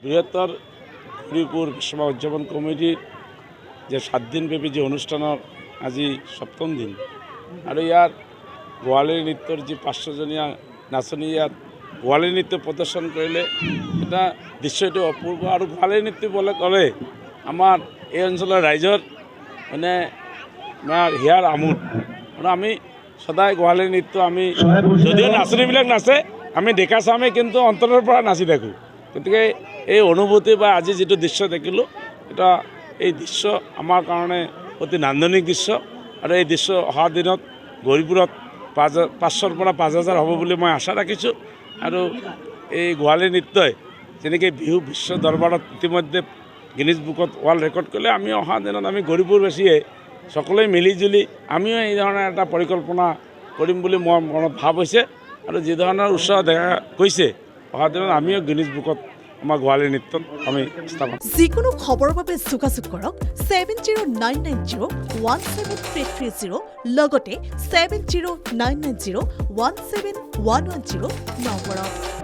বৃহত্তৰ হৰিপুৰ বিশ্বকৰ্মা উদযাপন কমিটিৰ যে 7 দিনব্যাপী যে অনুষ্ঠানৰ আজি 7ম দিন আৰু ইয়াৰ গোৱালিনী নৃত্যৰ যি 500জনীয়া নাচনী ইয়াত গোৱালিনী নৃত্য প্ৰদৰ্শন কৰিলে এটা দৃশ্যটো অপূৰ্ব আৰু গোৱালিনী নৃত্য বুলি ক'লে আমাৰ এই অঞ্চলৰ ৰাইজৰ মানে আমাৰ হিয়াৰ আমোদ আৰু আমি সদায় গোৱালিনী নৃত্য আমি যদিও নাচনীবিলাক নাচে আমি ডেকা চামে কিন্তু অন্তৰৰ পৰা নাচি থাকোঁ গতিকে এই অনুভূতি বা আজি যিটো দৃশ্য দেখিলোঁ এটা এই দৃশ্য আমাৰ কাৰণে অতি নান্দনিক দৃশ্য আৰু এই দৃশ্য অহা দিনত গৌৰীপুৰত 500ৰ পৰা 5000 হ'ব বুলি মই আশা ৰাখিছোঁ আৰু এই গোৱালিনী নৃত্যই যেনেকৈ বিহু বিশ্ব দৰবাৰত ইতিমধ্যে গিনিজ বুকত ৱৰ্ল্ড ৰেকৰ্ড কৰিলে আমি অহা দিনত আমি গৌৰীপুৰবাসীয়ে সকলোৱে মিলিজুলি আমিও এই ধৰণৰ এটা পৰিকল্পনা কৰিম বুলি মোৰ মনত ভাৱ হৈছে আৰু যি ধৰণৰ উৎসাহ দেখা গৈছে অহা দিনত আমিও গিনিজ বুকত আমাৰ গোৱালিনী নৃত্যত আমি স্থাপন যিকোনো খবৰৰ বাবে যোগাযোগ কৰক 7099017330 লগতে 7099017110 নম্বৰত।